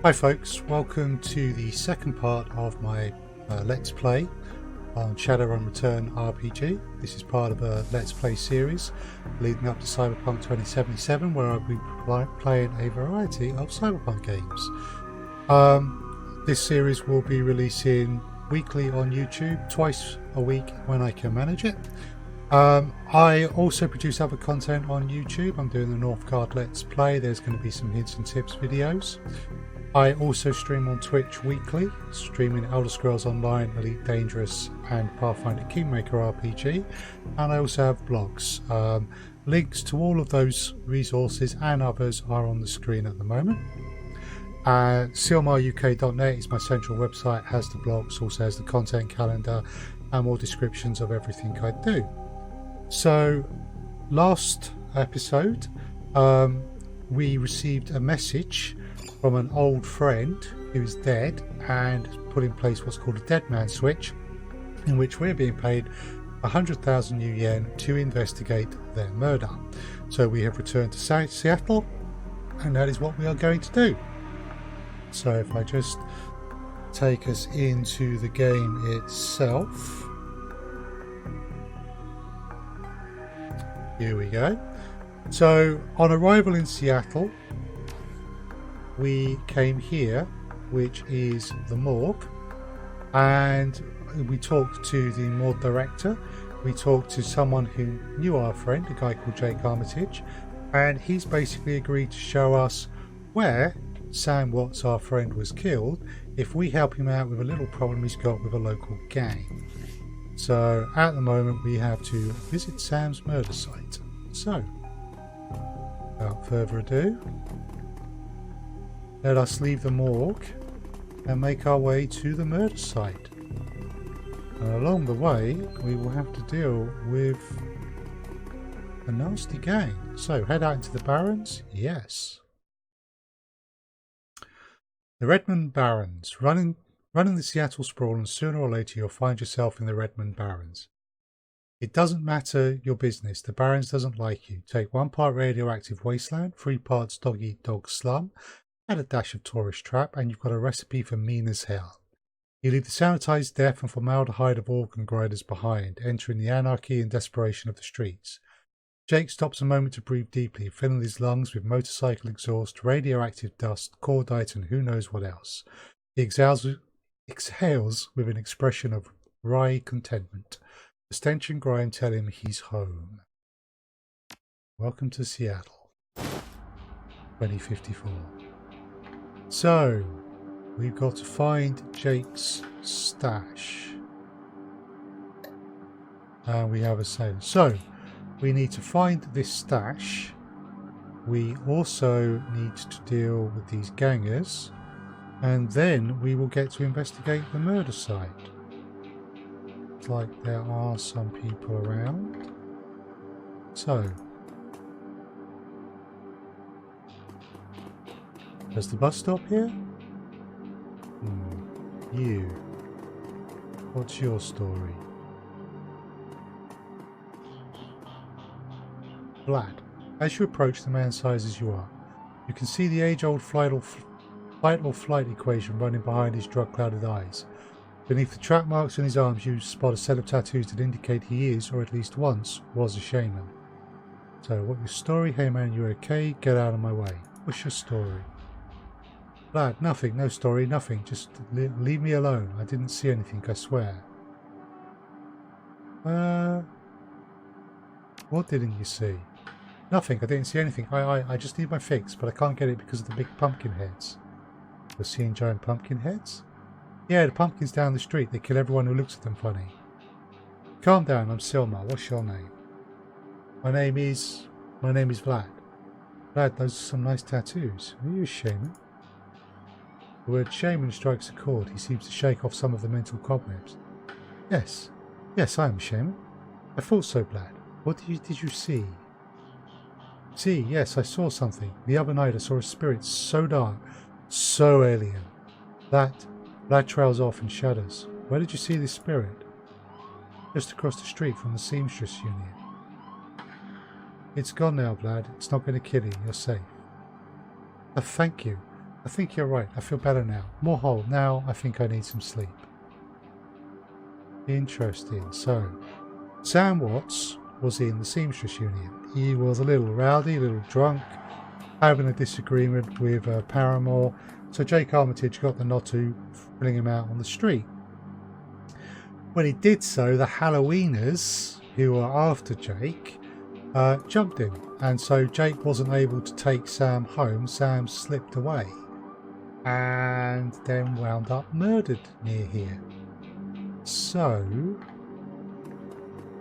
Hi folks, welcome to the second part of my Let's Play on Shadowrun Return RPG. This is part of a Let's Play series leading up to Cyberpunk 2077, where I'll be playing a variety of Cyberpunk games. This series will be releasing weekly on YouTube, twice a week when I can manage it. I also produce other content on YouTube. I'm doing the Northcard Let's Play. There's going to be some hints and tips videos. I also stream on Twitch weekly, streaming Elder Scrolls Online, Elite Dangerous and Pathfinder Kingmaker RPG, and I also have blogs. Links to all of those resources and others are on the screen at the moment. SilmarUK.net is my central website, has the blogs, also has the content calendar and more descriptions of everything I do. So last episode we received a message from an old friend who's dead and put in place what's called a dead man switch, in which we're being paid 100,000 new yen to investigate their murder. So we have returned to Seattle, and that is what we are going to do. So if I just take us into the game itself, here we go. So on arrival in Seattle, we came here, which is the morgue, and we talked to the morgue director. We talked to someone who knew our friend, a guy called Jake Armitage, and he's basically agreed to show us where Sam Watts, our friend, was killed if we help him out with a little problem he's got with a local gang. So at the moment we have to visit Sam's murder site. So without further ado, let us leave the morgue and make our way to the murder site. And along the way, we will have to deal with a nasty gang. So head out into the Barrens? Yes. The Redmond Barrens. Running the Seattle sprawl, and sooner or later you'll find yourself in the Redmond Barrens. It doesn't matter your business. The Barrens doesn't like you. Take 1 part radioactive wasteland, 3 parts dog-eat-dog slum, add a dash of tourist trap, and you've got a recipe for mean as hell. You leave the sanitized death and formaldehyde of organ grinders behind, entering the anarchy and desperation of the streets. Jake stops a moment to breathe deeply, filling his lungs with motorcycle exhaust, radioactive dust, cordite, and who knows what else. He exhales with an expression of wry contentment. The stench and grime tell him he's home. Welcome to Seattle, 2054. So, we've got to find Jake's stash. And we have a sale. So, we need to find this stash. We also need to deal with these gangers. And then we will get to investigate the murder site. Looks like there are some people around. So, there's the bus stop here? You. What's your story? Vlad. As you approach, the man sizes you up. You can see the age-old fight or flight equation running behind his drug-clouded eyes. Beneath the track marks on his arms, you spot a set of tattoos that indicate he is, or at least once, was a shaman. So, what's your story? Hey man, you okay? Get out of my way. What's your story? Vlad, nothing, no story, nothing. Just leave me alone. I didn't see anything, I swear. What didn't you see? Nothing, I didn't see anything. I just need my fix, but I can't get it because of the big pumpkin heads. You're seeing giant pumpkin heads? Yeah, the pumpkins down the street. They kill everyone who looks at them funny. Calm down, I'm Silmar. What's your name? My name is Vlad. Vlad, those are some nice tattoos. Are you a shaman? The word shaman strikes a chord. He seems to shake off some of the mental cobwebs. Yes, I am a shaman. I thought so, Vlad. What did you see? See, yes, I saw something. The other night I saw a spirit so dark, so alien. Vlad trails off and shudders. Where did you see this spirit? Just across the street from the Seamstresses Union. It's gone now, Vlad. It's not going to kill you. You're safe. Thank you. I think you're right. I feel better now. More whole. Now I think I need some sleep. Interesting. So, Sam Watts was in the Seamstresses Union. He was a little rowdy, a little drunk, having a disagreement with a paramour. So Jake Armitage got the nod to fling him out on the street. When he did so, the Halloweeners, who were after Jake, jumped him. And so Jake wasn't able to take Sam home. Sam slipped away and then wound up murdered near here. So,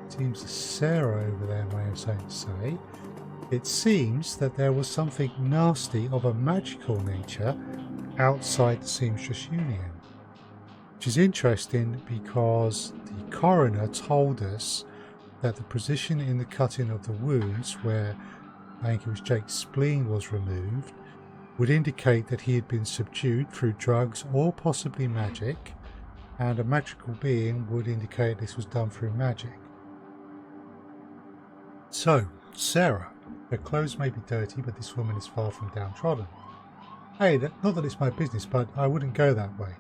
seems Sarah over there may have something to say. It seems that there was something nasty of a magical nature outside the Seamstresses Union. Which is interesting because the coroner told us that the position in the cutting of the wounds where I think it was Jake's spleen was removed would indicate that he had been subdued through drugs or possibly magic, and a magical being would indicate this was done through magic. So, Sarah, her clothes may be dirty, but this woman is far from downtrodden. Hey, not that it's my business, but I wouldn't go that way.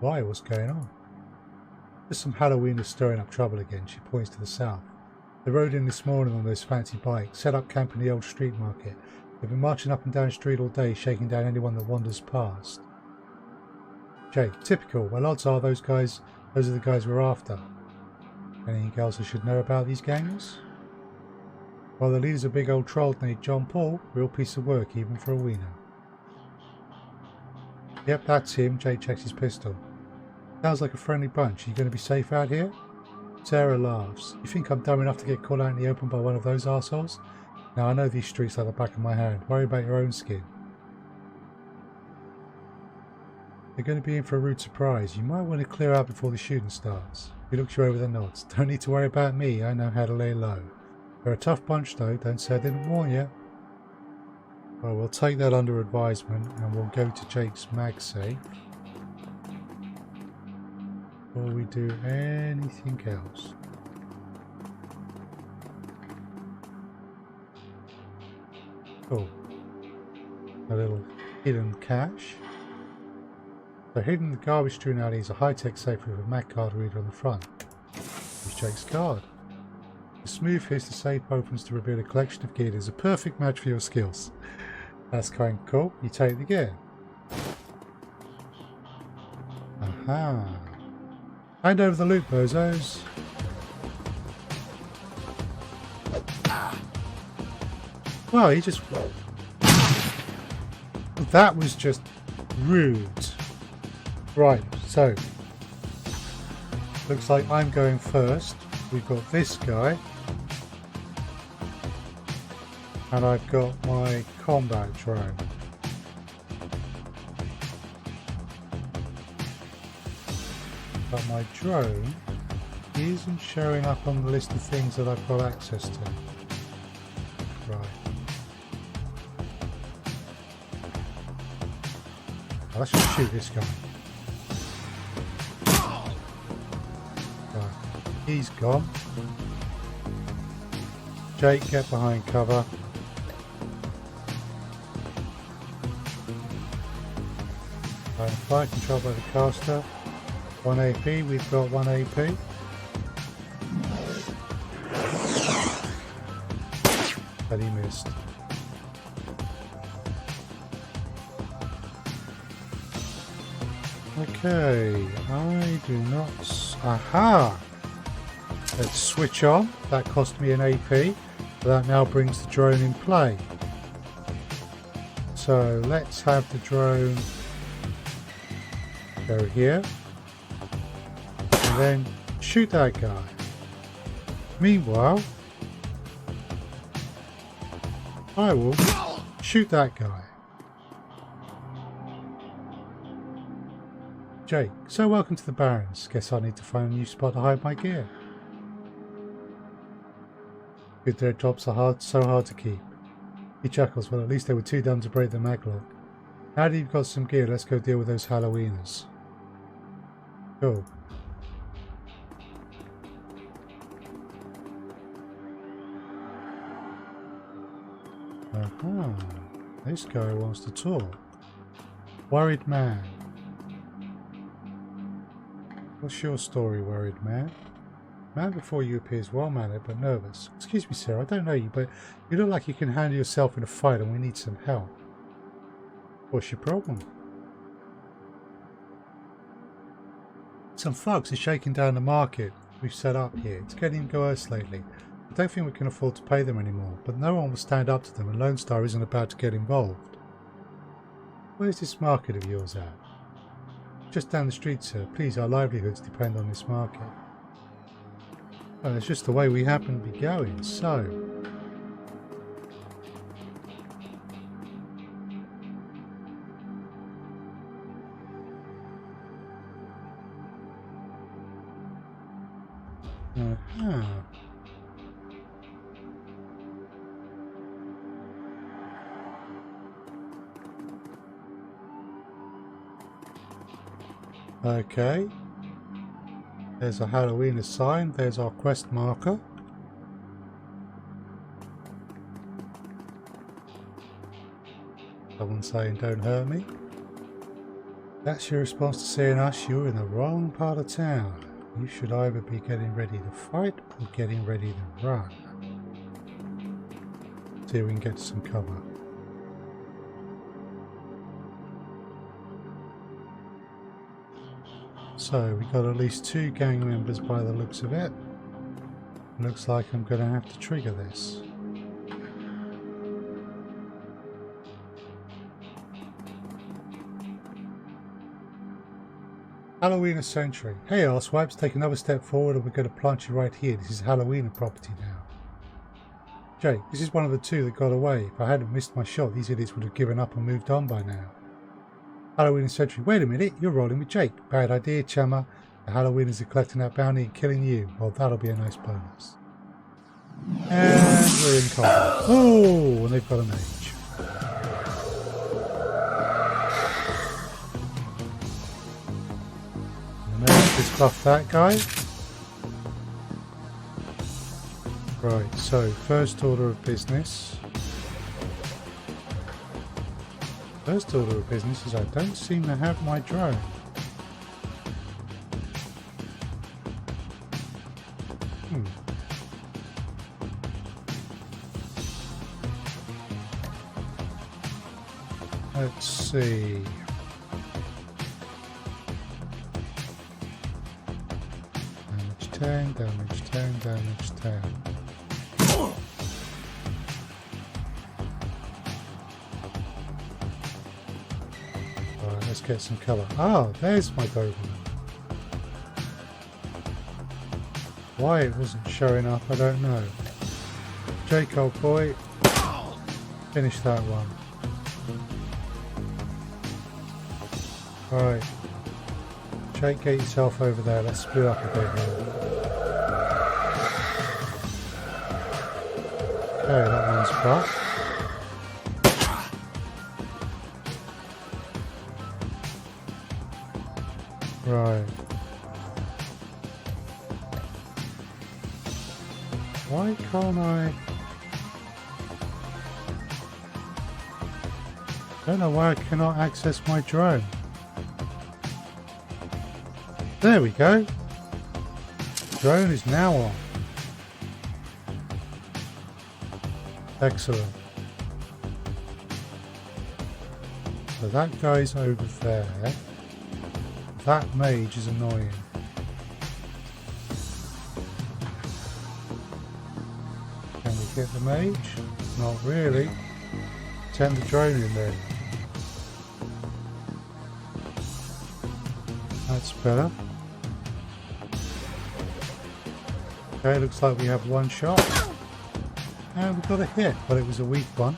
Why? What's going on? There's some Halloweeners stirring up trouble again. She points to the south. They rode in this morning on those fancy bikes, set up camp in the old street market. They've been marching up and down the street all day, shaking down anyone that wanders past. Jake, typical. Well, odds are those are the guys we're after. Anything else I should know about these gangs? Well, the leader's a big old troll named John Paul. Real piece of work, even for a wiener. Yep, that's him. Jake checks his pistol. Sounds like a friendly bunch. Are you going to be safe out here? Sarah laughs. You think I'm dumb enough to get caught out in the open by one of those arseholes? Now I know these streets like the back of my hand. Worry about your own skin. They're going to be in for a rude surprise. You might want to clear out before the shooting starts. He looks you over the nods. Don't need to worry about me. I know how to lay low. They're a tough bunch though. Don't say I didn't warn you. Well, we'll take that under advisement and we'll go to Jake's mag safe before we do anything else. Oh, a little hidden cache. So hidden in the garbage strewn alley is a high-tech safe with a Mac card reader on the front. Here's Jake's card. The smooth hiss the safe opens to reveal a collection of gear that is a perfect match for your skills. That's kind of cool. You take the gear. Aha. Hand over the loot, bozos. Well, he just... That was just rude. Right, so... Looks like I'm going first. We've got this guy. And I've got my combat drone. But my drone isn't showing up on the list of things that I've got access to. Right. Well, let's just shoot this guy. Right. He's gone. Jake, get behind cover. Fire controlled by the caster. 1 AP, we've got 1 AP. But he missed. Okay, I do not... Aha! Let's switch on. That cost me an AP. So that now brings the drone in play. So let's have the drone go here. And then shoot that guy. Meanwhile, I will shoot that guy. Jake, so welcome to the Barrens. Guess I need to find a new spot to hide my gear. Good, their jobs are so hard to keep. He chuckles. Well, at least they were too dumb to break the maglock. Now that you've got some gear, let's go deal with those Halloweeners. Cool. Aha. This guy wants to talk. Worried man. What's your story, worried man? Man before you appears well-mannered but nervous. Excuse me, sir, I don't know you, but you look like you can handle yourself in a fight and we need some help. What's your problem? Some thugs are shaking down the market we've set up here. It's getting worse lately. I don't think we can afford to pay them anymore, but no one will stand up to them and Lone Star isn't about to get involved. Where's this market of yours at? Just down the street, sir. Please, our livelihoods depend on this market. Well, it's just the way we happen to be going, so... Okay. There's a Halloween sign. There's our quest marker. Someone saying, don't hurt me. That's your response to seeing us. You're in the wrong part of town. You should either be getting ready to fight or getting ready to run. See if we can get to some cover. So we got at least 2 gang members by the looks of it. Looks like I'm going to have to trigger this. Halloween Century. Hey arsewipe, take another step forward and we're going to plant you right here. This is Halloween property now. Jake, this is one of the 2 that got away. If I hadn't missed my shot, these idiots would have given up and moved on by now. Halloween Century. Wait a minute, you're rolling with Jake. Bad idea, chummer. The Halloweeners are collecting that bounty and killing you. Well, that'll be a nice bonus. And we're in combat. Oh, and they've got a mage. And the mage just buffed that guy. Right, so first order of business. First order of business is I don't seem to have my drone. Let's see. Damage 10, damage 10, damage 10. Let's get some colour. Ah, there's my Doberman. Why it wasn't showing up, I don't know. Jake, old boy, finish that one. Alright. Jake, get yourself over there. Let's split up a bit here. Okay, that one's back. Right. Why can't I? Don't know why I cannot access my drone. There we go. Drone is now on. Excellent. So that guy's over there. That mage is annoying. Can we get the mage? Not really. Send the drone in there. That's better. Okay, looks like we have one shot. And we got a hit, but it was a weak one.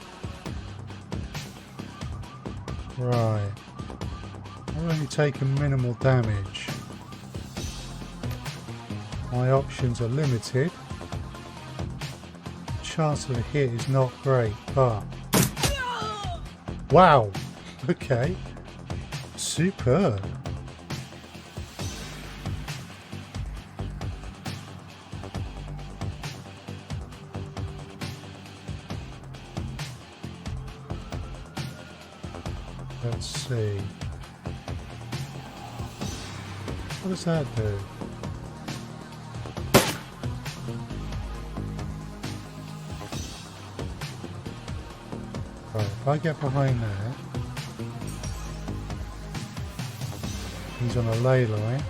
Right. I've only taken minimal damage. My options are limited. Chance of a hit is not great, but... Wow! Okay. Superb. Let's see. What does that do? Right, if I get behind there, he's on a ley line.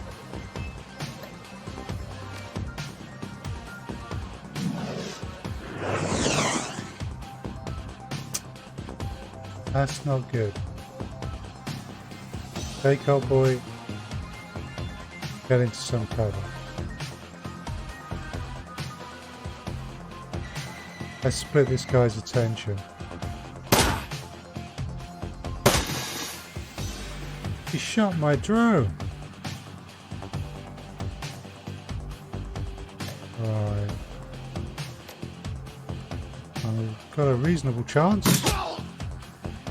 That's not good. Take old boy. Get into some cover. Let's split this guy's attention. He shot my drone. Right. I've got a reasonable chance.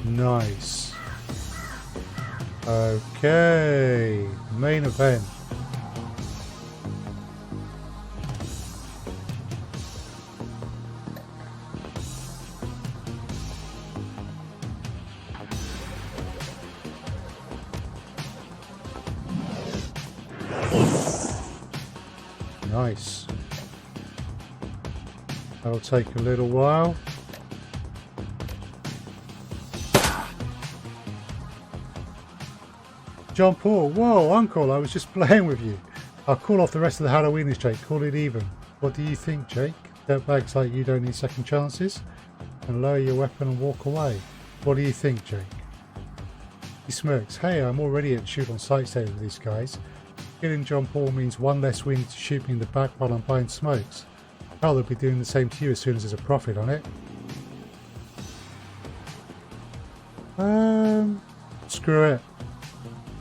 Nice. Okay. Main event. Nice. That'll take a little while. John Paul, whoa, Uncle, I was just playing with you. I'll call off the rest of the Halloweenish, Jake. Call it even. What do you think, Jake? Dirtbags like you don't need second chances? And lower your weapon and walk away. What do you think, Jake? He smirks. Hey, I'm already at shoot on sight stage with these guys. Killing John Paul means one less weenie to shoot me in the back while I'm buying smokes. Hell, they'll be doing the same to you as soon as there's a profit on it. Screw it.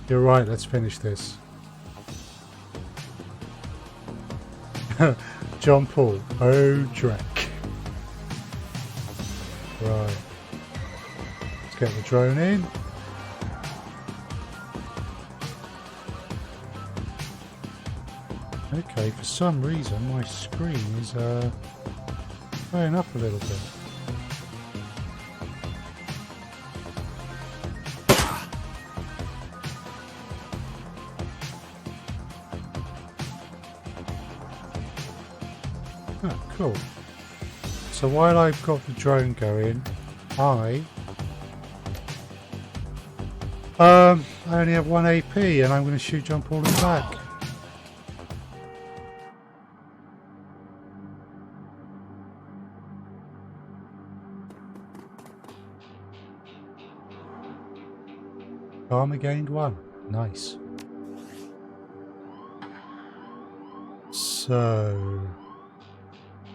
You're right, let's finish this. John Paul, oh Drek. Right. Let's get the drone in. Okay, for some reason my screen is going up a little bit. Oh, cool. So while I've got the drone going, I only have 1 AP and I'm going to shoot John Paul in the back. Karma gained 1. Nice. So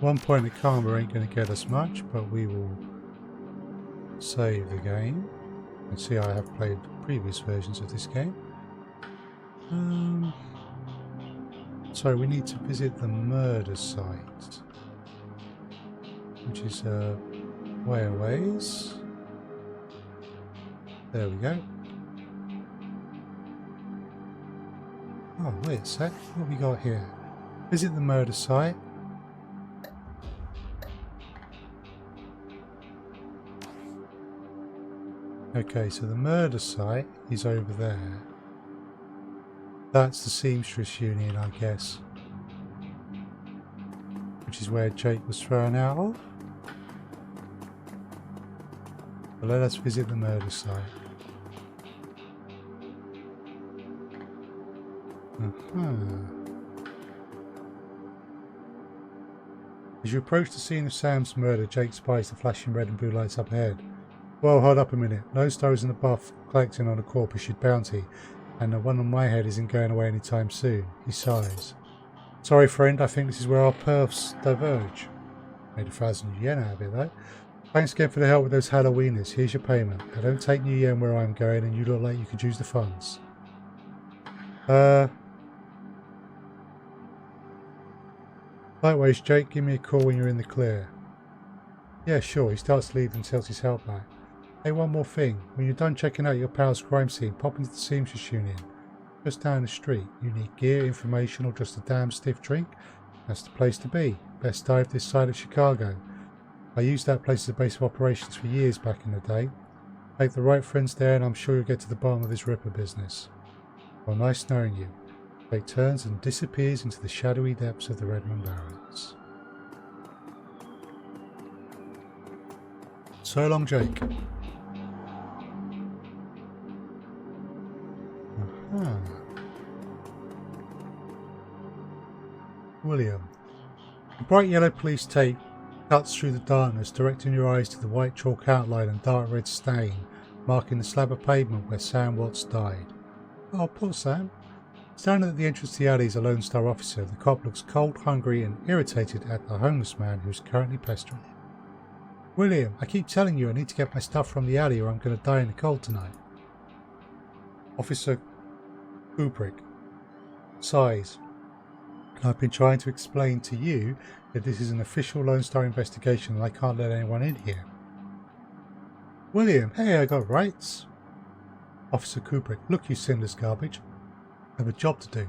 1 point of karma ain't going to get us much, but we will save the game. You can see I have played previous versions of this game. So we need to visit the murder site, which is way a ways. There we go. Oh, wait a sec. What have we got here? Visit the murder site. Okay, so the murder site is over there. That's the Seamstresses Union, I guess. Which is where Jake was thrown out of. But let us visit the murder site. As you approach the scene of Sam's murder, Jake spies the flashing red and blue lights up ahead. Well, hold up a minute. Lone Star is in the buff collecting on a corp issued bounty, and the one on my head isn't going away anytime soon. He sighs. Sorry, friend, I think this is where our paths diverge. Made 1,000 yen out of it, though. Thanks again for the help with those Halloweenies. Here's your payment. I don't take new yen where I'm going, and you look like you could use the funds. Likewise, Jake, give me a call when you're in the clear. Yeah, sure. He starts to leave and tells his help back. Hey, one more thing. When you're done checking out your pal's crime scene, pop into the Seamstresses Union. Just down the street. You need gear, information, or just a damn stiff drink? That's the place to be. Best dive this side of Chicago. I used that place as a base of operations for years back in the day. Make the right friends there and I'm sure you'll get to the bottom of this Ripper business. Well, nice knowing you. Jake turns and disappears into the shadowy depths of the Redmond Barrens. So long, Jake. Aha. William. The bright yellow police tape cuts through the darkness, directing your eyes to the white chalk outline and dark red stain marking the slab of pavement where Sam Watts died. Oh, poor Sam. Standing at the entrance to the alley is a Lone Star officer. The cop looks cold, hungry and irritated at the homeless man who's currently pestering him. William, I keep telling you I need to get my stuff from the alley or I'm going to die in the cold tonight. Officer Kubrick sighs. I've been trying to explain to you that this is an official Lone Star investigation and I can't let anyone in here. William, hey, I got rights. Officer Kubrick, look you sinless garbage. I have a job to do.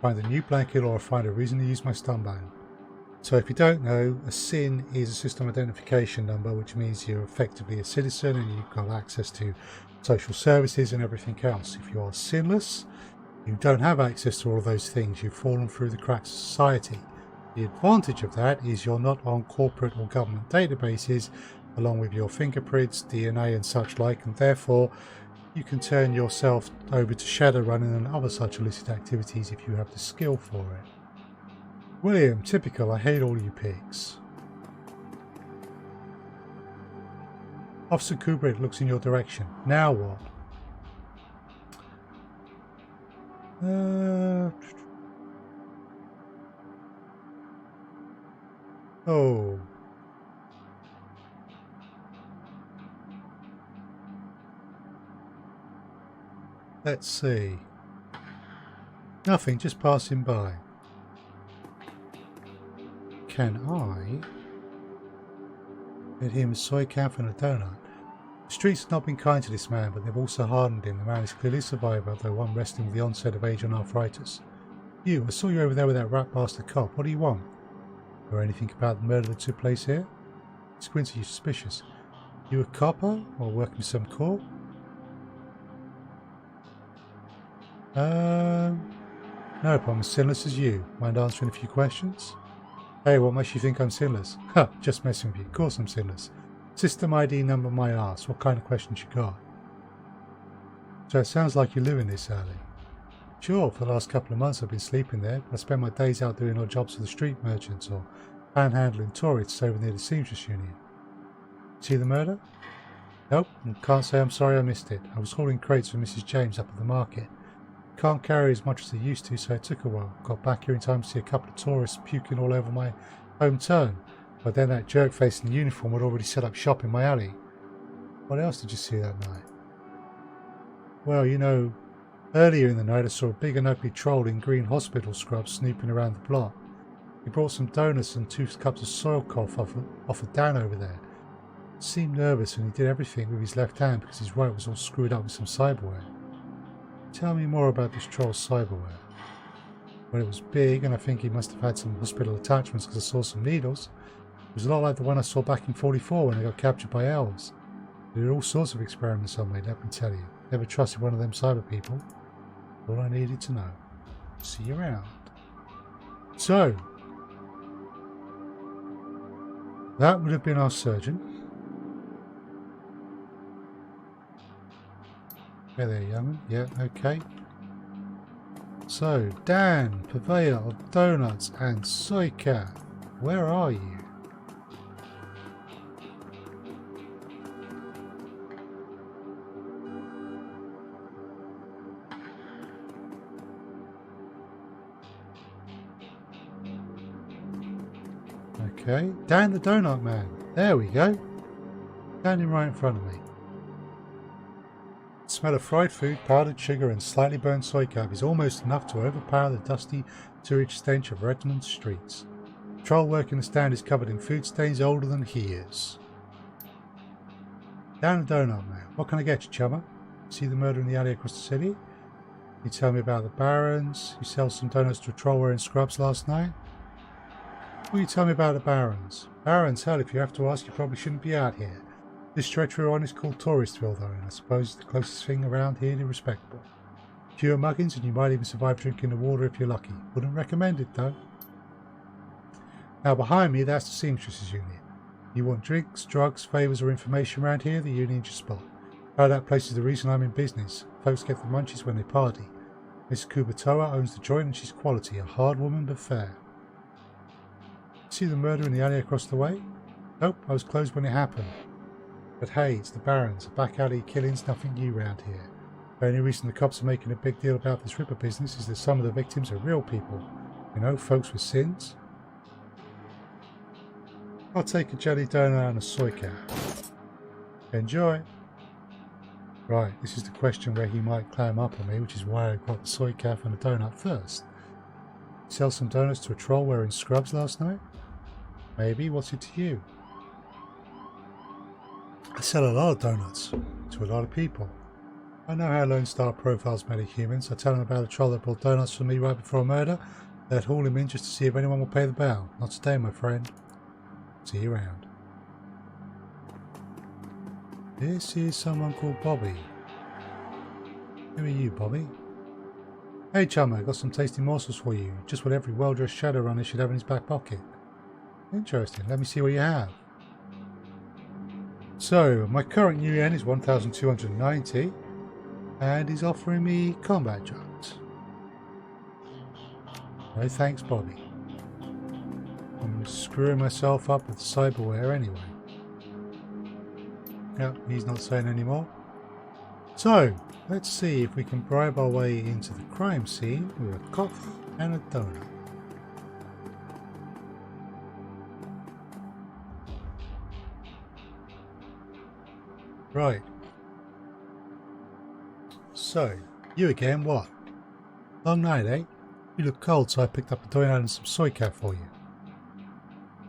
Find a new blanket or find a reason to use my stun button. So if you don't know, a SIN is a system identification number, which means you're effectively a citizen and you've got access to social services and everything else. If you are sinless, you don't have access to all of those things. You've fallen through the cracks of society. The advantage of that is you're not on corporate or government databases along with your fingerprints, DNA and such like, and therefore you can turn yourself over to Shadowrunning and other such illicit activities if you have the skill for it. William, typical, I hate all you pigs. Officer Kubrick looks in your direction. Now what? Oh. Let's see. Nothing, just passing by. Can I get him a soy cap and a donut? The streets have not been kind to this man, but they've also hardened him. The man is clearly a survivor, though one wrestling with the onset of age and arthritis. You, I saw you over there with that rat bastard cop. What do you want? Or anything about the murder that took place here? Squints, are you suspicious? You a copper or working with some corp? Nope, I'm as sinless as you. Mind answering a few questions? Hey, what makes you think I'm sinless? Ha, just messing with you. Of course I'm sinless. System ID number my ass. What kind of questions you got? So it sounds like you live in this alley. Sure, for the last couple of months I've been sleeping there. I spend my days out doing odd jobs for the street merchants or panhandling tourists over near the Seamstresses Union. See the murder? Nope, and can't say I'm sorry I missed it. I was hauling crates for Mrs. James up at the market. Can't carry as much as they used to, so it took a while. Got back here in time to see a couple of tourists puking all over my home turn. But then that jerk face in the uniform had already set up shop in my alley. What else did you see that night? Well, you know, earlier in the night I saw a big and ugly troll in green hospital scrubs snooping around the block. He brought some donuts and 2 cups of soil cough off of Dan over there. He seemed nervous and he did everything with his left hand because his right was all screwed up with some cyberware. Tell me more about this troll's cyberware. Well, it was big and I think he must have had some hospital attachments because I saw some needles. It was a lot like the one I saw back in 44 when they got captured by elves. They did all sorts of experiments on me, let me tell you. Never trusted one of them cyber people. All I needed to know. See you around. So, that would have been our surgeon. Hey there, young'un. Yeah, okay. So, Dan, purveyor of donuts and soy cat. Where are you? Okay, Dan the Donut Man. There we go. Standing right in front of me. The smell of fried food, powdered sugar and slightly burnt soy cap is almost enough to overpower the dusty sewage stench of Redmond streets. The troll working the stand is covered in food stains older than he is. Dan the Donut Man. What can I get you, chummer? See the murder in the alley across the city? You tell me about the Barons. You sell some donuts to a troll wearing scrubs last night? Will you tell me about the Barons? Barons, hell, if you have to ask, you probably shouldn't be out here. This stretch we're on is called Touristville though, and I suppose it's the closest thing around here to respectable. Fewer muggings and you might even survive drinking the water if you're lucky. Wouldn't recommend it though. Now behind me, that's the Seamstresses Union. You want drinks, drugs, favours or information around here, the Union's your spot. Oh, that place is the reason I'm in business. Folks get the munchies when they party. Miss Kubatoa owns the joint and she's quality, a hard woman but fair. See the murder in the alley across the way? Nope, I was closed when it happened. But hey, it's the Barons. A back alley killing's nothing new round here. The only reason the cops are making a big deal about this Ripper business is that some of the victims are real people. You know, folks with sins. I'll take a jelly donut and a soy cap. Enjoy! Right, this is the question where he might climb up on me, which is why I got the soy cap and a donut first. Sell some donuts to a troll wearing scrubs last night? Maybe. What's it to you? I sell a lot of donuts to a lot of people. I know how Lone Star profiles many humans. I tell them about a troll that brought donuts for me right before a murder. They'd haul him in just to see if anyone will pay the bail. Not today, my friend. See you around. This is someone called Bobby. Who are you, Bobby? Hey, chummer, I got some tasty morsels for you. Just what every well-dressed Shadowrunner should have in his back pocket. Interesting. Let me see what you have. So, my current UN is 1,290, and he's offering me combat drugs. No thanks, Bobby. I'm screwing myself up with cyberware anyway. Yep, he's not saying anymore. So, let's see if we can bribe our way into the crime scene with a coffee and a donut. Right. So, you again, what? Long night, eh? You look cold, so I picked up a donut and some soy cap for you.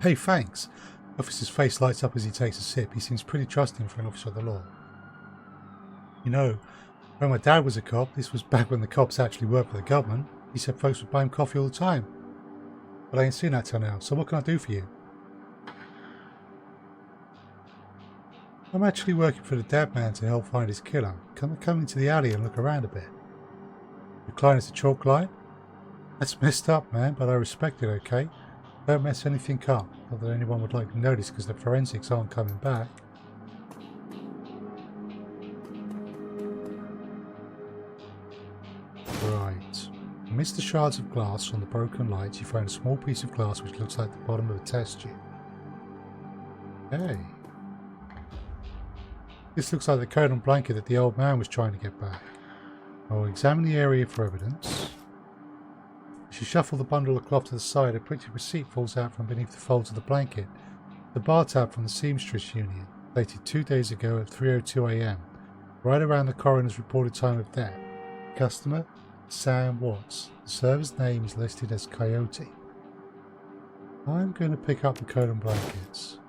Hey, thanks. Officer's face lights up as he takes a sip. He seems pretty trusting for an officer of the law. You know, when my dad was a cop, this was back when the cops actually worked for the government, he said folks would buy him coffee all the time. But I ain't seen that till now, so what can I do for you? I'm actually working for the dad man to help find his killer. Come into the alley and look around a bit. Your client is a chalk line? That's messed up, man, but I respect it, okay? Don't mess anything up. Not that anyone would like to notice because the forensics aren't coming back. Right. Amidst the shards of glass from the broken lights, you find a small piece of glass which looks like the bottom of a test tube. Hey. This looks like the code and blanket that the old man was trying to get back. I'll examine the area for evidence. As you shuffle the bundle of cloth to the side, a pretty receipt falls out from beneath the folds of the blanket. The bar tab from the Seamstresses Union, dated 2 days ago at 3:02 AM, right around the coroner's reported time of death. Customer, Sam Watts. The server's name is listed as Coyote. I'm going to pick up the code and blankets.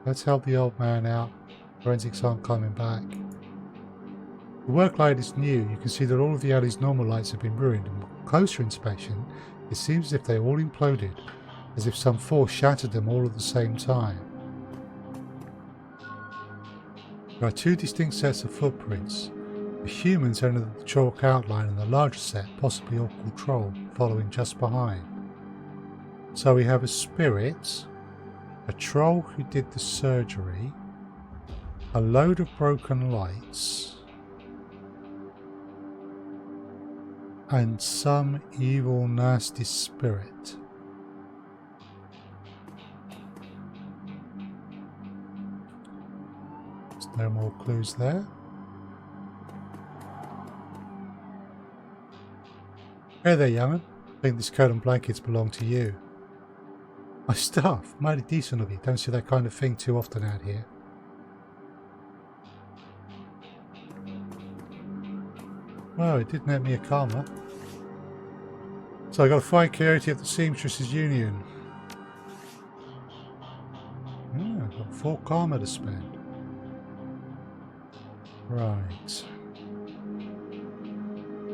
Let's help the old man out. Forensics aren't coming back. The work light is new. You can see that all of the alley's normal lights have been ruined, and on closer inspection, it seems as if they all imploded, as if some force shattered them all at the same time. There are 2 distinct sets of footprints. The humans under the chalk outline and the larger set, possibly Awful Troll, following just behind. So we have a spirit, a troll who did the surgery, a load of broken lights, and some evil, nasty spirit. There's no more clues there. Hey there, young'un. I think this coat and blankets belong to you. My stuff? Mighty decent of you. Don't see that kind of thing too often out here. Well, it did net me a karma. So I got to find Coyote at the Seamstresses Union. Yeah, I've got 4 karma to spend. Right.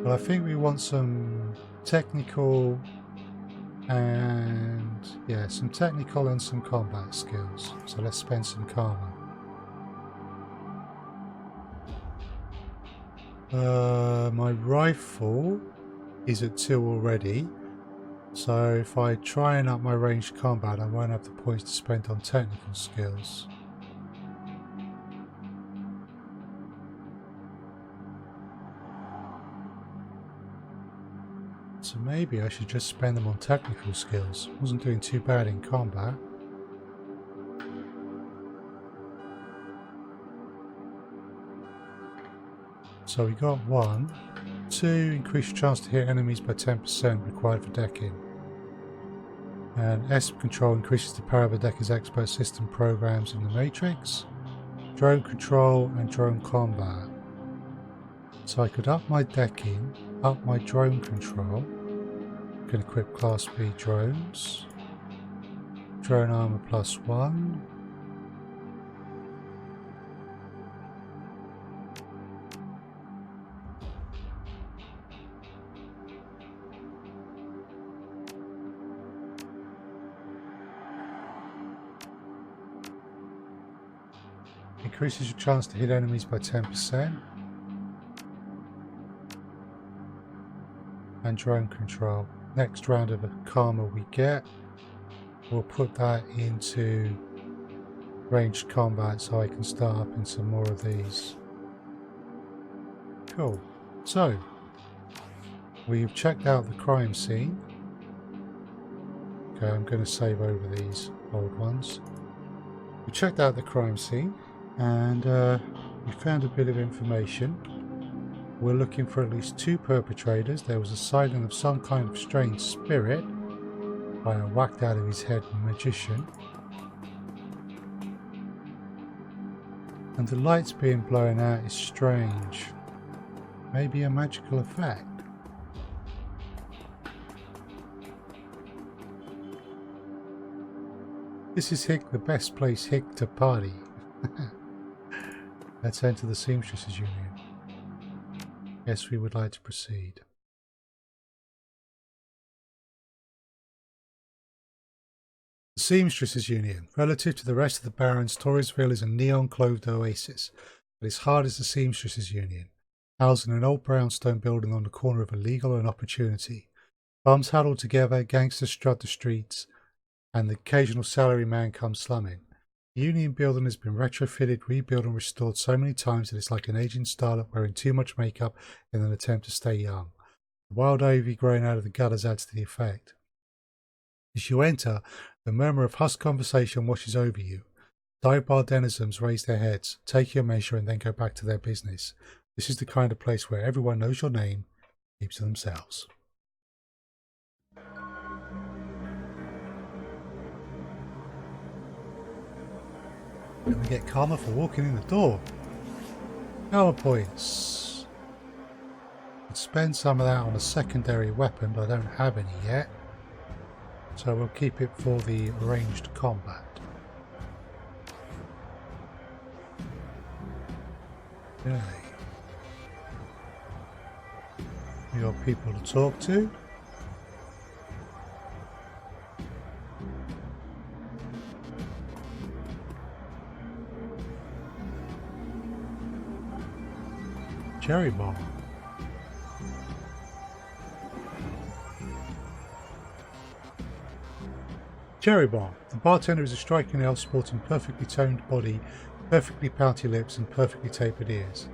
Well, I think we want some technical And yeah, some technical and some combat skills. So let's spend some karma. My rifle is at 2 already. So if I try and up my ranged combat, I won't have the points to spend on technical skills. So maybe I should just spend them on technical skills. Wasn't doing too bad in combat. So we got 1. 2, increase your chance to hit enemies by 10% required for decking. And S control increases the power of a decker's expert system programs in the Matrix. Drone control and drone combat. So I could up my decking, up my drone control. I can equip Class B drones. Drone armor +1. Increases your chance to hit enemies by 10%. And drone control. Next round of karma we get, we'll put that into ranged combat so I can start up in some more of these. Cool. So, we've checked out the crime scene. Okay, I'm going to save over these old ones. We checked out the crime scene. And we found a bit of information. We're looking for at least 2 perpetrators. There was a sighting of some kind of strange spirit by a whacked out of his head magician. And the lights being blown out is strange. Maybe a magical effect. This is Hick, the best place Hick to party. Let's enter the Seamstresses Union. Yes, we would like to proceed. The Seamstresses Union. Relative to the rest of the Barrens, Torresville is a neon-clothed oasis, but its heart is the Seamstresses Union, housed in an old brownstone building on the corner of illegal and opportunity. Bums huddle together, gangsters strut the streets, and the occasional salaryman comes slumming. The Union building has been retrofitted, rebuilt and restored so many times that it's like an aging starlet wearing too much makeup in an attempt to stay young. The wild ivy growing out of the gutters adds to the effect. As you enter, the murmur of hushed conversation washes over you. Dive bar denizens raise their heads, take your measure and then go back to their business. This is the kind of place where everyone knows your name, keeps to themselves. Gonna get karma for walking in the door. Power points. I'd spend some of that on a secondary weapon, but I don't have any yet. So we'll keep it for the ranged combat. Okay. We got people to talk to. Cherry bomb. Cherry bomb. The bartender is a striking elf sporting perfectly toned body, perfectly pouty lips and perfectly tapered ears.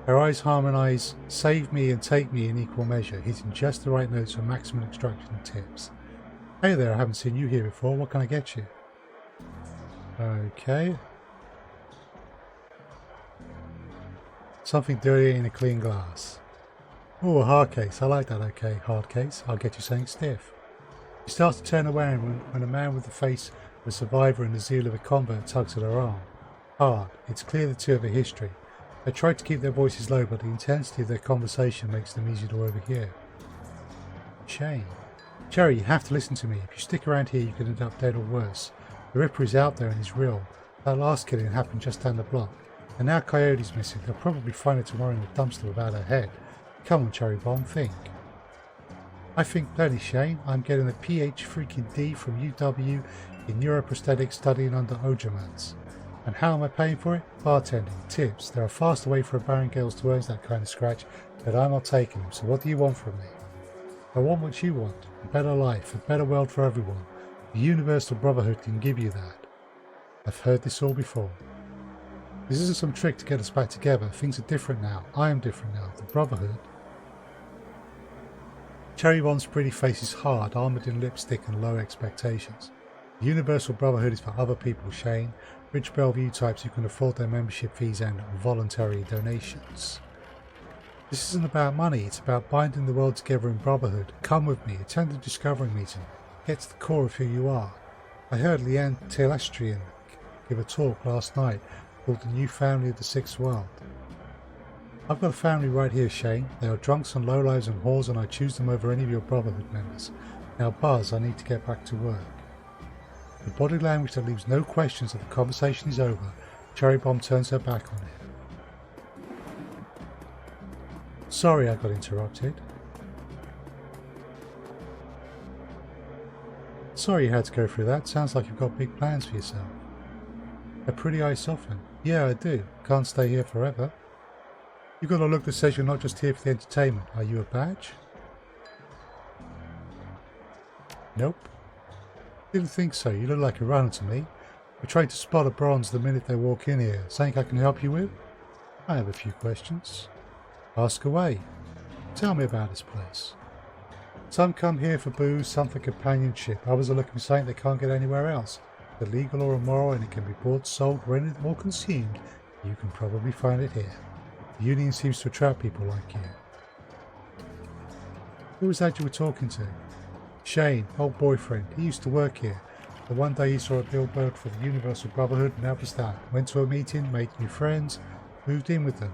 Her eyes harmonise save me and take me in equal measure, hitting just the right notes for maximum extraction tips. Hey there, I haven't seen you here before. What can I get you? Okay. Something dirty in a clean glass. Oh, a hard case. I like that. Okay, hard case. I'll get you something stiff. She starts to turn away when a man with the face of a survivor and the zeal of a convert tugs at her arm. Hard. It's clear the two have a history. They try to keep their voices low, but the intensity of their conversation makes them easy to overhear. Shame. Cherry, you have to listen to me. If you stick around here, you could end up dead or worse. The Ripper is out there and is real. That last killing happened just down the block. And now Coyote's missing. They'll probably find her tomorrow in the dumpster without her head. Come on, Cherry Bomb, think. I think plenty, Shane. I'm getting a PhD freaking D from UW in neuroprosthetics studying under Ogermans. And how am I paying for it? Bartending, tips. There are faster ways for a Baron Girls to earn that kind of scratch, but I'm not taking them, so what do you want from me? I want what you want. A better life, a better world for everyone. The Universal Brotherhood can give you that. I've heard this all before. This isn't some trick to get us back together. Things are different now. I am different now. The Brotherhood. Cherry Bomb's pretty face is hard, armoured in lipstick and low expectations. The Universal Brotherhood is for other people, Shane. Rich Bellevue types who can afford their membership fees and voluntary donations. This isn't about money, it's about binding the world together in brotherhood. Come with me, attend the discovery meeting. Get to the core of who you are. I heard Leanne Telestrian give a talk last night called The New Family of the Sixth World. I've got a family right here, Shane. They are drunks and lowlives and whores, and I choose them over any of your brotherhood members. Now Buzz, I need to get back to work. With body language that leaves no questions that the conversation is over, Cherry Bomb turns her back on him. Sorry I got interrupted. Sorry you had to go through that. Sounds like you've got big plans for yourself. A pretty eye soften. Yeah, I do. Can't stay here forever. You've got a look that says you're not just here for the entertainment. Are you a badge? Nope. Didn't think so. You look like a runner to me. We're trying to spot a bronze the minute they walk in here. Something I can help you with? I have a few questions. Ask away. Tell me about this place. Some come here for booze, some for companionship. Others are looking for something they can't get anywhere else. Illegal or immoral, and it can be bought, sold, rented or consumed. You can probably find it here. The Union seems to attract people like you. Who was that you were talking to? Shane, old boyfriend. He used to work here. But one day he saw a billboard for the Universal Brotherhood and that was that. Went to a meeting, made new friends, moved in with them.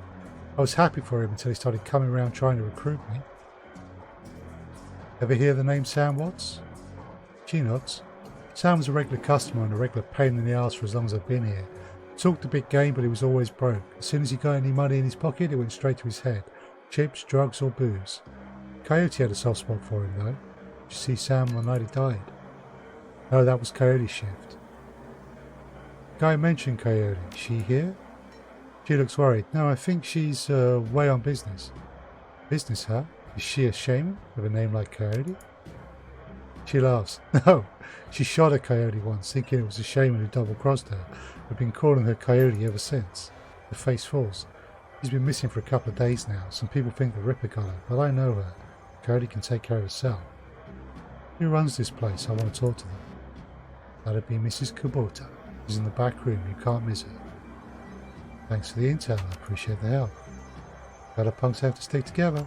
I was happy for him until he started coming around trying to recruit me. Ever hear the name Sam Watts? She nods. Sam was a regular customer and a regular pain in the arse for as long as I've been here. Talked a big game, but he was always broke. As soon as he got any money in his pocket, it went straight to his head. Chips, drugs or booze. Coyote had a soft spot for him though. Did you see Sam the night he died? No, that was Coyote's shift. Guy mentioned Coyote. She here? She looks worried. No, I think she's way on business. Business, huh? Is she a shaman with a name like Coyote? She laughs. No, she shot a coyote once, thinking it was a shaman who double-crossed her. I've been calling her Coyote ever since. Her face falls. She's been missing for a couple of days now. Some people think the Ripper got her, but I know her. Coyote can take care of herself. Who runs this place? I want to talk to them. That'd be Mrs. Kubota. She's in the back room. You can't miss her. Thanks for the intel. I appreciate the help. Better punks have to stick together.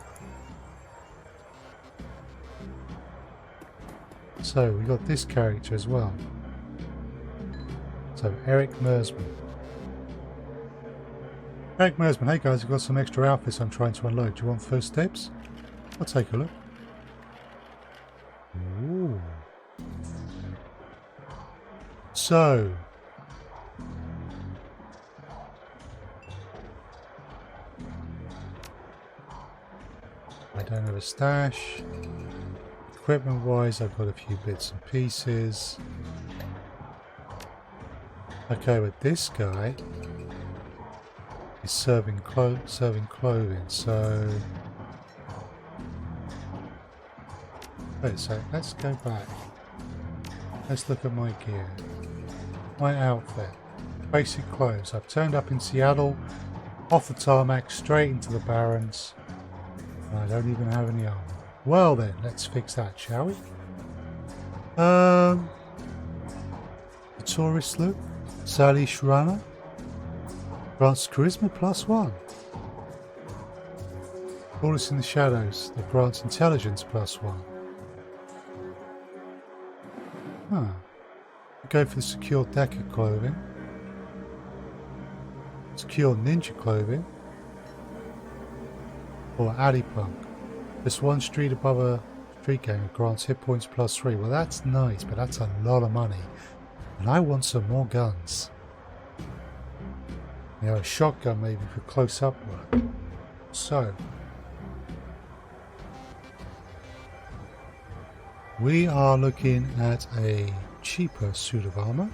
So, we got this character as well. So, Eric Mersman. Eric Mersman, hey guys, I've got some extra outfits I'm trying to unload. Do you want first steps? I'll take a look. Ooh. So, I don't have a stash. Equipment wise, I've got a few bits and pieces. Okay, but this guy is serving clothing, so wait a sec, let's go back. Let's look at my gear. My outfit. Basic clothes. I've turned up in Seattle, off the tarmac, straight into the Barrens, and I don't even have any armor. Well then, let's fix that, shall we? The tourist look. Sally Shrana. Grants charisma +1. Flawless in the shadows. That grants intelligence +1. Huh. Go for the secure Decker clothing. Secure ninja clothing. Or Adipunk. Just one street above a street gang grants hit points +3. Well, that's nice, but that's a lot of money. And I want some more guns. You know, a shotgun maybe for close-up work. So, We are looking at a cheaper suit of armor.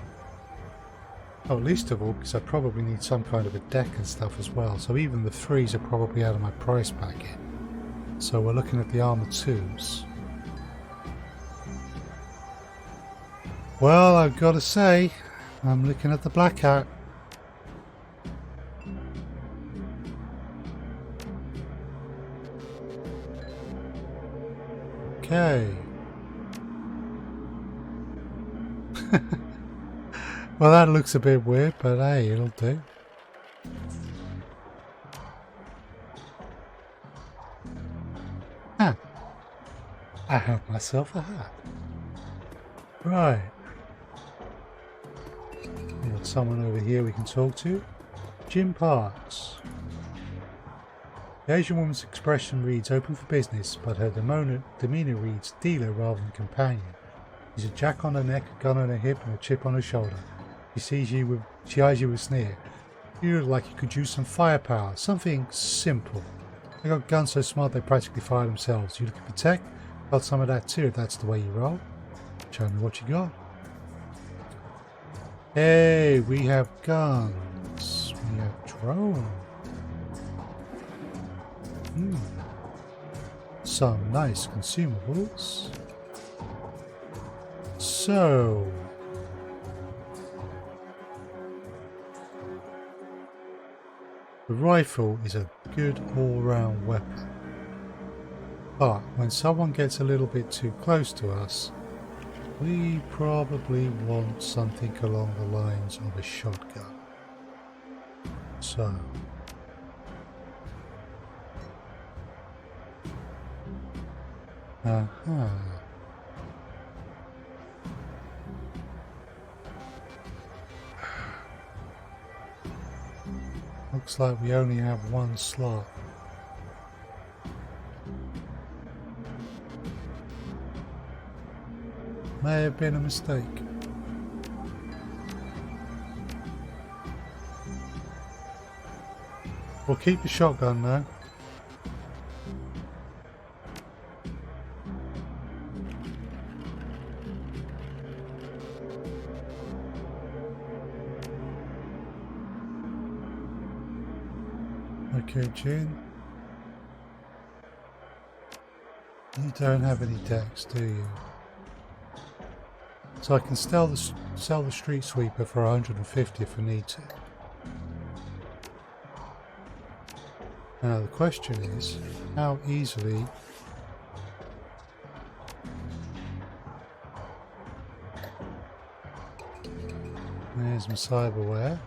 Oh, least of all, because I probably need some kind of a deck and stuff as well. So even the 3s are probably out of my price bracket. So we're looking at the armor 2s. Well, I've got to say, I'm looking at the black hat. Okay. Well, that looks a bit weird, but hey, it'll do. Ah, I have myself a hat. Right. We've got someone over here we can talk to. Jim Parks. The Asian woman's expression reads open for business, but her demeanor reads dealer rather than companion. She's a jack on her neck, a gun on her hip, and a chip on her shoulder. She eyes you with a sneer. You look like you could use some firepower, something simple. They got guns so smart they practically fire themselves. You looking for tech? Got some of that too, if that's the way you roll. Show me what you got. Hey, we have guns. We have drones. Some nice consumables. So, the rifle is a good all-round weapon, but when someone gets a little bit too close to us, we probably want something along the lines of a shotgun. So, looks like we only have one slot. May have been a mistake. We'll keep the shotgun though. Okay, June. You don't have any decks, do you? So I can sell the street sweeper for 150 if I need to. Now the question is, how easily there's my cyberware.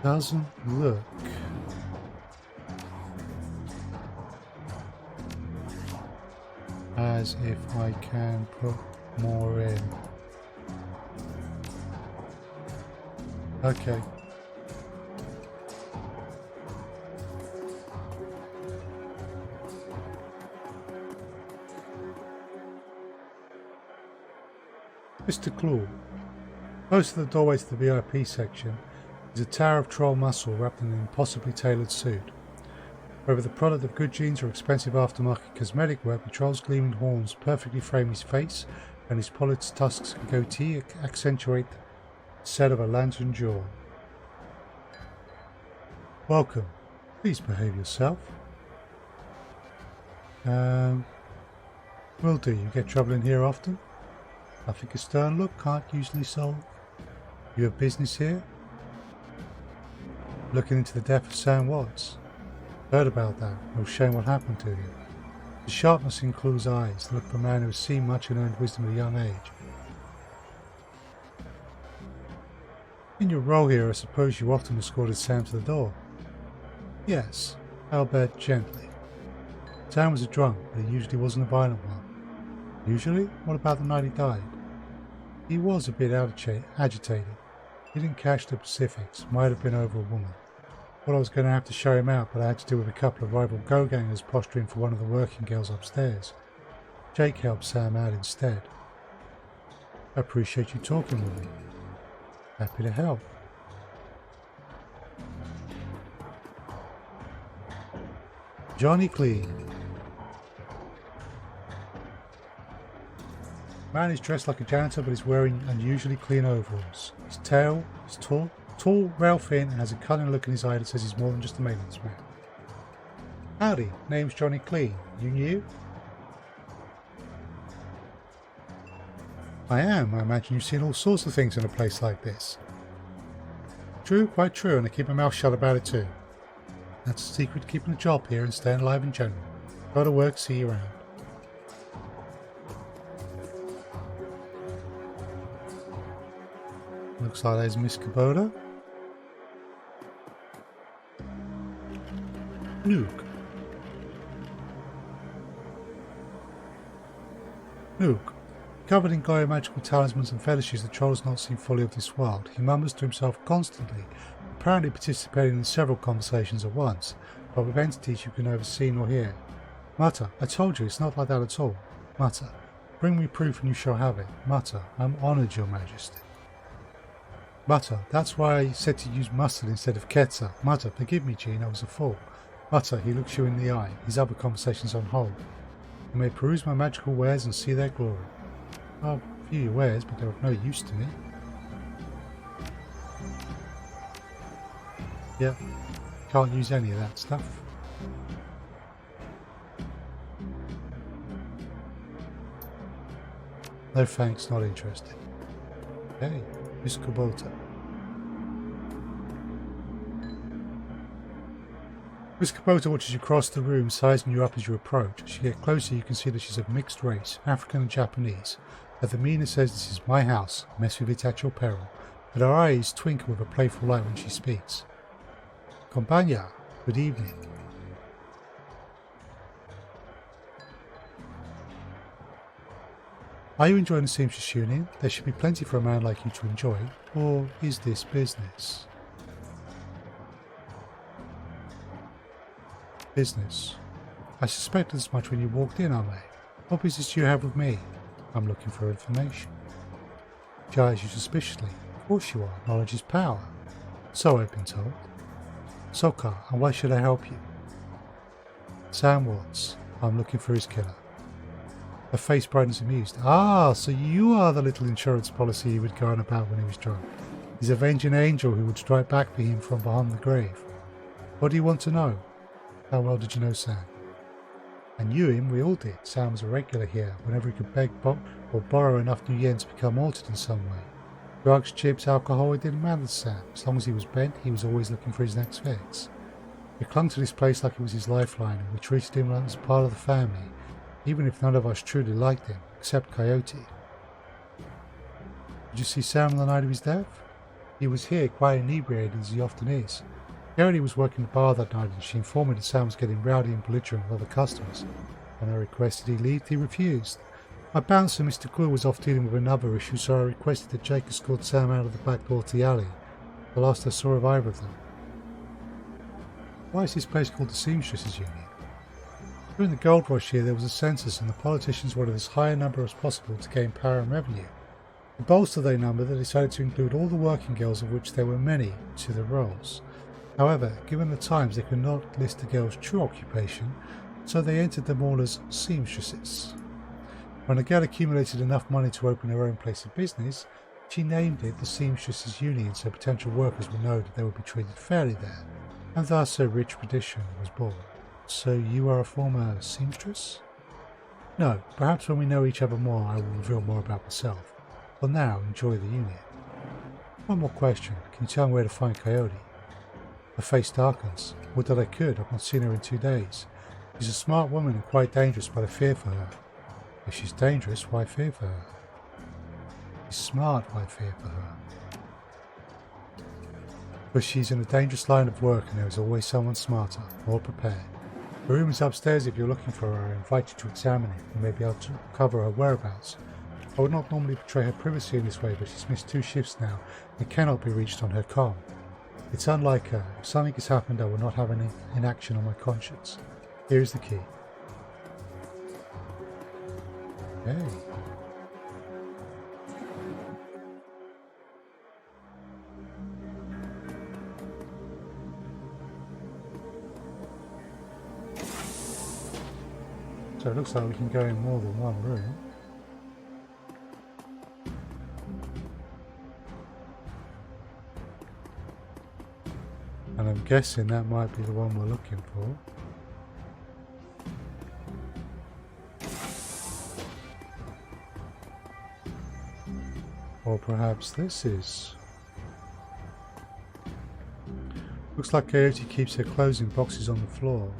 Doesn't look as if I can put more in. Okay. Mr. Claw. Close to the doorway to the VIP section is a tower of troll muscle wrapped in an impossibly tailored suit. Whether the product of good genes or expensive aftermarket cosmetic work, the troll's gleaming horns perfectly frame his face, and his polished tusks and goatee accentuate the set of a lantern jaw. Welcome. Please behave yourself. Will do. You get trouble in here often? I think a stern look can't usually solve. You have business here? Looking into the death of Sam Watts. Heard about that. No shame what happened to you. The sharpness in Claw's eyes, the look of a man who has seen much and earned wisdom at a young age. In your role here, I suppose you often escorted Sam to the door. Yes, albeit gently. Sam was a drunk, but he usually wasn't a violent one. Usually? What about the night he died? He was a bit agitated. He didn't catch the specifics. Might have been over a woman. Well, I was going to have to show him out, but I had to deal with a couple of rival go-gangers posturing for one of the working girls upstairs. Jake helped Sam out instead. I appreciate you talking with me. Happy to help. Johnny Clean. Man is dressed like a janitor but is wearing unusually clean overalls. His tail is tall, rail thin, and has a cunning look in his eye that says he's more than just a maintenance man. Howdy, name's Johnny Clean. You new? I am. I imagine you've seen all sorts of things in a place like this. True, quite true, and I keep my mouth shut about it too. That's the secret to keeping a job here and staying alive in general. Gotta work, see you around. Looks like there's Miss Kubota. Nuke. Covered in Gaia magical talismans and fetishes, the troll does not seem fully of this world. He murmurs to himself constantly, apparently participating in several conversations at once, but with entities you can neither see nor hear. Mutter, I told you, it's not like that at all. Mutter, bring me proof and you shall have it. Mutter, I'm honoured, your majesty. Mutter, that's why I said to use mustard instead of ketchup. Mutter, forgive me, Jean, I was a fool. Mutter, he looks you in the eye, his other conversations on hold. You may peruse my magical wares and see their glory. I'll view your wares, but they're of no use to me. Yep, can't use any of that stuff. No thanks, not interested. Okay, Miss Kubota. Miss Kubota watches you cross the room, sizing you up as you approach. As you get closer, you can see that she's of mixed race, African and Japanese. Her demeanour says this is my house, mess with it at your peril, but her eyes twinkle with a playful light when she speaks. Compagna, good evening. Are you enjoying the Seamstresses Union? There should be plenty for a man like you to enjoy, or is this business? Business. I suspected as much when you walked in, Ame. What business do you have with me? I'm looking for information. She eyes you suspiciously. Of course you are. Knowledge is power. So I've been told. Sokka, and why should I help you? Sam Watts. I'm looking for his killer. Her face brightens amused. Ah, so you are the little insurance policy he would go on about when he was drunk. His avenging angel who would strike back for him from behind the grave. What do you want to know? How well did you know Sam? I knew him, we all did. Sam was a regular here, whenever he could beg or borrow enough new yen to become altered in some way. Drugs, chips, alcohol, it didn't matter to Sam. As long as he was bent, he was always looking for his next fix. We clung to this place like it was his lifeline, and we treated him like he was part of the family, even if none of us truly liked him, except Coyote. Did you see Sam on the night of his death? He was here, quite inebriated as he often is. Coyote was working the bar that night and she informed me that Sam was getting rowdy and belligerent with other customers. When I requested he leave, he refused. My bouncer, Mr. Quill, was off dealing with another issue, so I requested that Jake escort Sam out of the back door to the alley. The last I saw of either of them. Why is this place called the Seamstresses Union? During the gold rush here there was a census and the politicians wanted as high a number as possible to gain power and revenue. To bolster their number they decided to include all the working girls, of which there were many, to the rolls. However, given the times they could not list the girl's true occupation, so they entered them all as seamstresses. When the girl accumulated enough money to open her own place of business, she named it the Seamstresses Union so potential workers would know that they would be treated fairly there, and thus a rich tradition was born. So you are a former seamstress? No, perhaps when we know each other more I will reveal more about myself. For now, enjoy the union. One more question, can you tell me where to find Coyote? Her face darkens. Would that I could, I've not seen her in 2 days. She's a smart woman and quite dangerous, but I fear for her. If she's dangerous, why fear for her? She's smart, why fear for her? But she's in a dangerous line of work and there is always someone smarter, more prepared. The room is upstairs if you're looking for her. I invite you to examine it and maybe I'll cover her whereabouts. I would not normally betray her privacy in this way, but she's missed 2 shifts now and cannot be reached on her comm. It's unlike her. If something has happened, I will not have any inaction on my conscience. Here is the key. Okay. So it looks like we can go in more than one room. And I'm guessing that might be the one we're looking for. Or perhaps this is. Looks like Coyote keeps her clothes in boxes on the floor.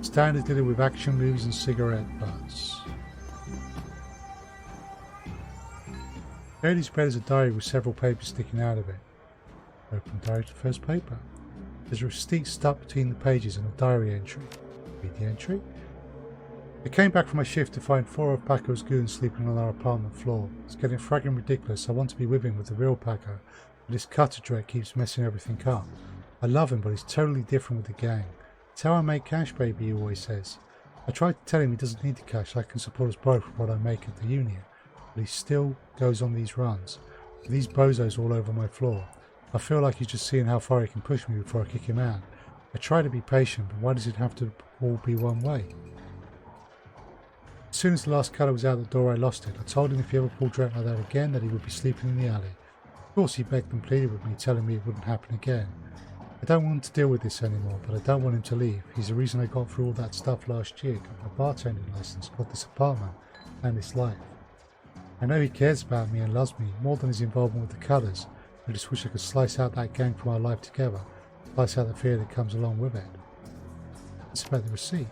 Standard dealer with action movies and cigarette butts. Coyote's bed is a diary with several papers sticking out of it. Open diary to the first paper. There's a receipt stuck between the pages and a diary entry. Read the entry. I came back from my shift to find 4 of Paco's goons sleeping on our apartment floor. It's getting fragging ridiculous. I want to be with him with the real Paco, but this cutter dread keeps messing everything up. I love him, but he's totally different with the gang. It's how I make cash, baby, he always says. I tried to tell him he doesn't need the cash, I can support us both with what I make at the union, but he still goes on these runs. With these bozos all over my floor. I feel like he's just seeing how far he can push me before I kick him out. I try to be patient, but why does it have to all be one way? As soon as the last cutter was out the door, I lost it. I told him if he ever pulled direct like that again, that he would be sleeping in the alley. Of course, he begged and pleaded with me, telling me it wouldn't happen again. I don't want to deal with this anymore, but I don't want him to leave. He's the reason I got through all that stuff last year, got my bartending license, got this apartment, and this life. I know he cares about me and loves me, more than his involvement with the cutters. I just wish I could slice out that gang from our life together, slice out the fear that comes along with it. It's about the receipt.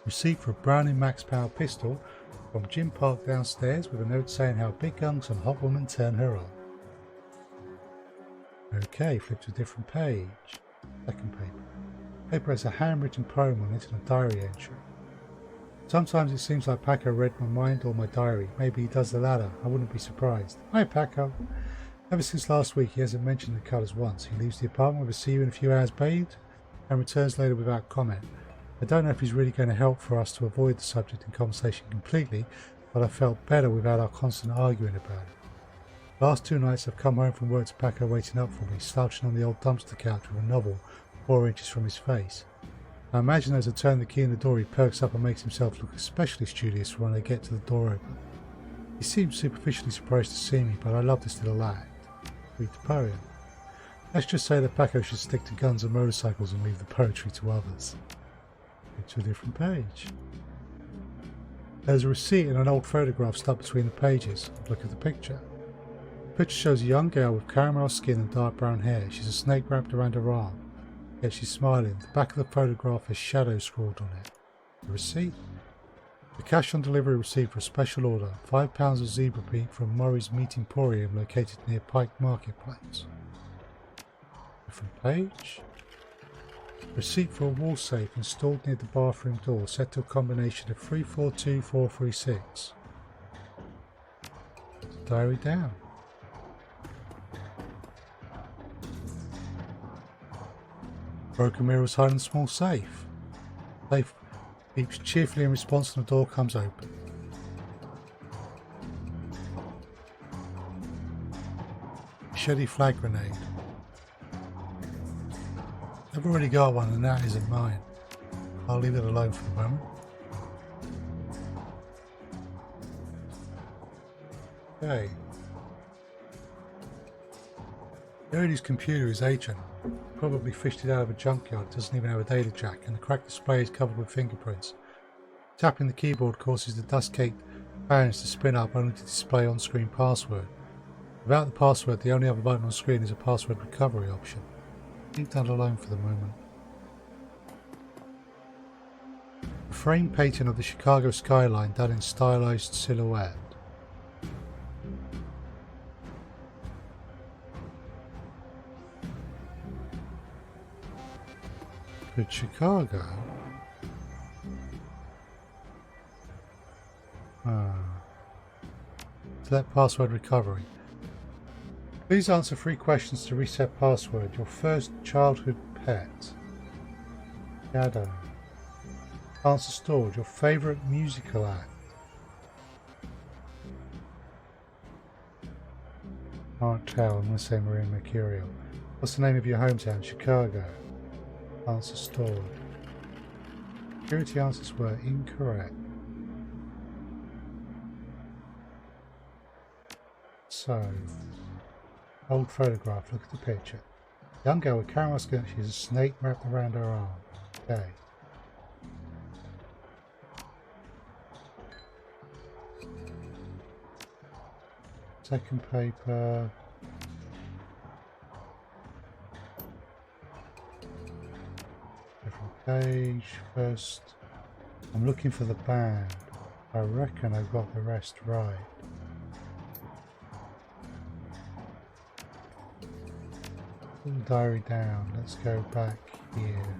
Receipt for a Browning Max Power pistol from Jim Park downstairs with a note saying how big guns and hot women turn her on. Okay, flip to a different page. Second paper. Paper has a handwritten poem on it and a diary entry. Sometimes it seems like Paco read my mind or my diary. Maybe he does the latter. I wouldn't be surprised. Hi, Paco. Ever since last week, he hasn't mentioned the cutters once. He leaves the apartment with a see you in a few hours bathed and returns later without comment. I don't know if he's really going to help for us to avoid the subject and conversation completely, but I felt better without our constant arguing about it. Last 2 nights I've come home from work to Paco waiting up for me, slouching on the old dumpster couch with a novel 4 inches from his face. I imagine as I turn the key in the door he perks up and makes himself look especially studious when I get to the door open. He seems superficially surprised to see me, but I love this little act. Read the poem. Let's just say that Paco should stick to guns and motorcycles and leave the poetry to others. To a different page. There's a receipt and an old photograph stuck between the pages. Look at the picture. The picture shows a young girl with caramel skin and dark brown hair. She's a snake wrapped around her arm. Yet she's smiling. The back of the photograph has shadow scrawled on it. The receipt. The cash on delivery receipt for a special order. £5 of zebra meat from Murray's Meat Emporium located near Pike Marketplace. Different page. Receipt for a wall safe installed near the bathroom door set to a combination of 342436. Diary down. Broken mirrors hide in a small safe. Safe beeps cheerfully in response and the door comes open. Shoddy flag grenade. I've already got one and that isn't mine. I'll leave it alone for the moment. Okay. Cody's computer is ancient. Probably fished it out of a junkyard. It doesn't even have a data jack, and the cracked display is covered with fingerprints. Tapping the keyboard causes the dust-caked fans to spin up only to display on-screen password. Without the password, the only other button on screen is a password recovery option. Leave that alone for the moment. A frame painting of the Chicago skyline done in stylized silhouette. Good Chicago. Select password recovery. Please answer 3 questions to reset password. Your first childhood pet. Shadow. Answer stored. Your favourite musical act. Can't tell. I'm going to say Maria Mercurial. What's the name of your hometown? Chicago. Answer stored. Security answers were incorrect. So, old photograph, look at the picture. Young girl with caramel skin, she has a snake wrapped around her arm. Okay. Second paper. Different page. First, I'm looking for the band. I reckon I got the rest right. Put the diary down. Let's go back here.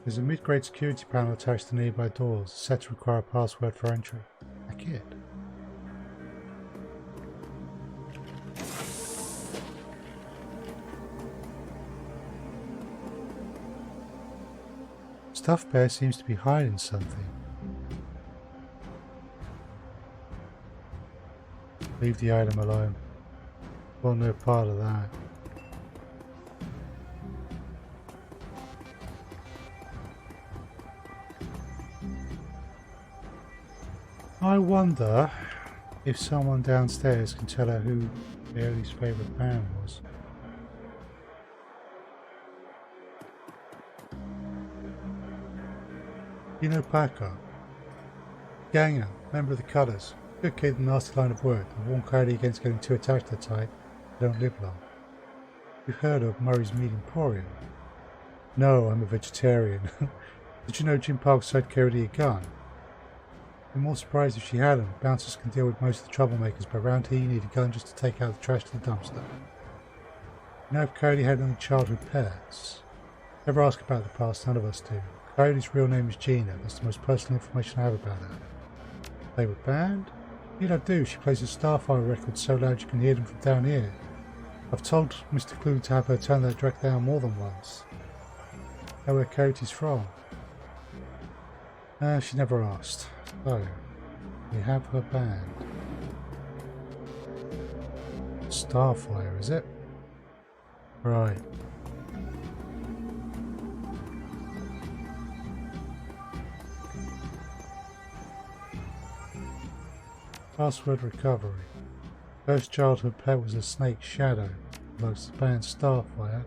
There's a mid-grade security panel attached to nearby doors, set to require a password for entry. A kid. Stuffed bear seems to be hiding something. Leave the item alone. Want no part of that. I wonder if someone downstairs can tell her who Bailey's favourite band was. You know Paco? Ganger, member of the Cutters. Good kid and nasty line of work. I warn Cody against getting too attached to the type. They don't live long. You've heard of Murray's Meat Emporium? No, I'm a vegetarian. Did you know Jim Parks said carried a gun? I'm more surprised if she hadn't. Bouncers can deal with most of the troublemakers, but around here you need a gun just to take out the trash to the dumpster. You know if Cody had any childhood pets? Never ask about the past, none of us do. Cody's real name is Gina. That's the most personal information I have about her. Favourite band? Indeed I do. She plays a Starfire record so loud you can hear them from down here. I've told Mr. Clue to have her turn that direct down more than once. Know where Cody's from? She never asked. So, we have her band. Starfire, is it? Right. Password recovery. First childhood pet was a snake Shadow. Belongs to the band Starfire.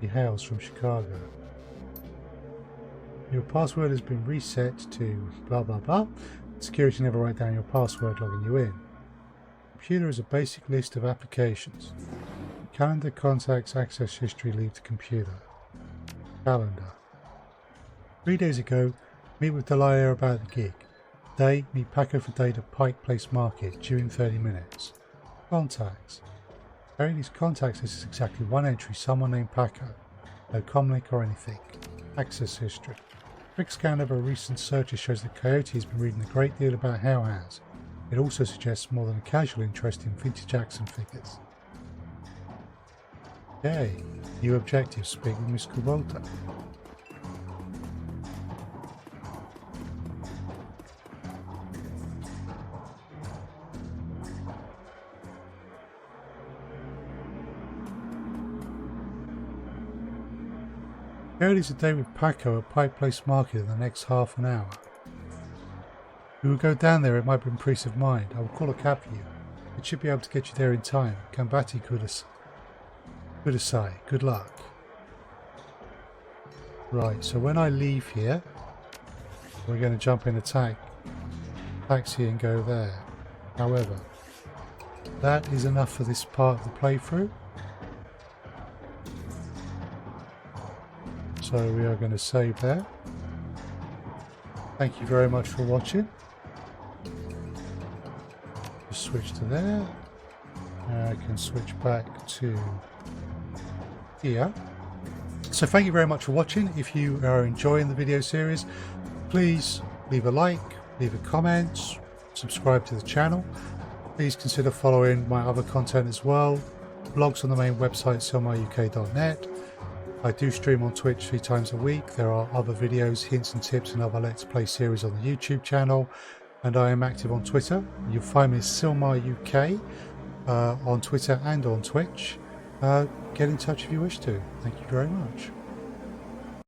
He hails from Chicago. Your password has been reset to blah blah blah. Security never write down your password logging you in. Computer is a basic list of applications. Calendar, contacts, access history, leave the computer. Calendar. 3 days ago, meet with Delilah about the gig. Day, meet Paco for date at Pike Place Market, due in 30 minutes. Contacts. Bailey's contacts list is exactly one entry, someone named Paco. No comlink or anything. Access history. Quick scan of a recent searches shows that Coyote has been reading a great deal about Hellhounds. It also suggests more than a casual interest in vintage action figures. Okay, new objective, speak with Miss Kubota. Coyote's a date with Paco at Pike Place Market in the next half an hour. We will go down there, it might bring peace of mind. I will call a cab for you. It should be able to get you there in time. Kambati Kudasai. Good luck. Right, so when I leave here, we're going to jump in a taxi and go there. However, that is enough for this part of the playthrough. So we are going to save there. Thank you very much for watching. Just switch to there. I can switch back to here. So thank you very much for watching. If you are enjoying the video series, please leave a like, leave a comment, subscribe to the channel. Please consider following my other content as well. blogs on the main website, SilmarUK.net. I do stream on Twitch 3 times a week. There are other videos, hints and tips and other Let's Play series on the YouTube channel. And I am active on Twitter. You'll find me as SilmarUK on Twitter and on Twitch. Get in touch if you wish to. Thank you very much.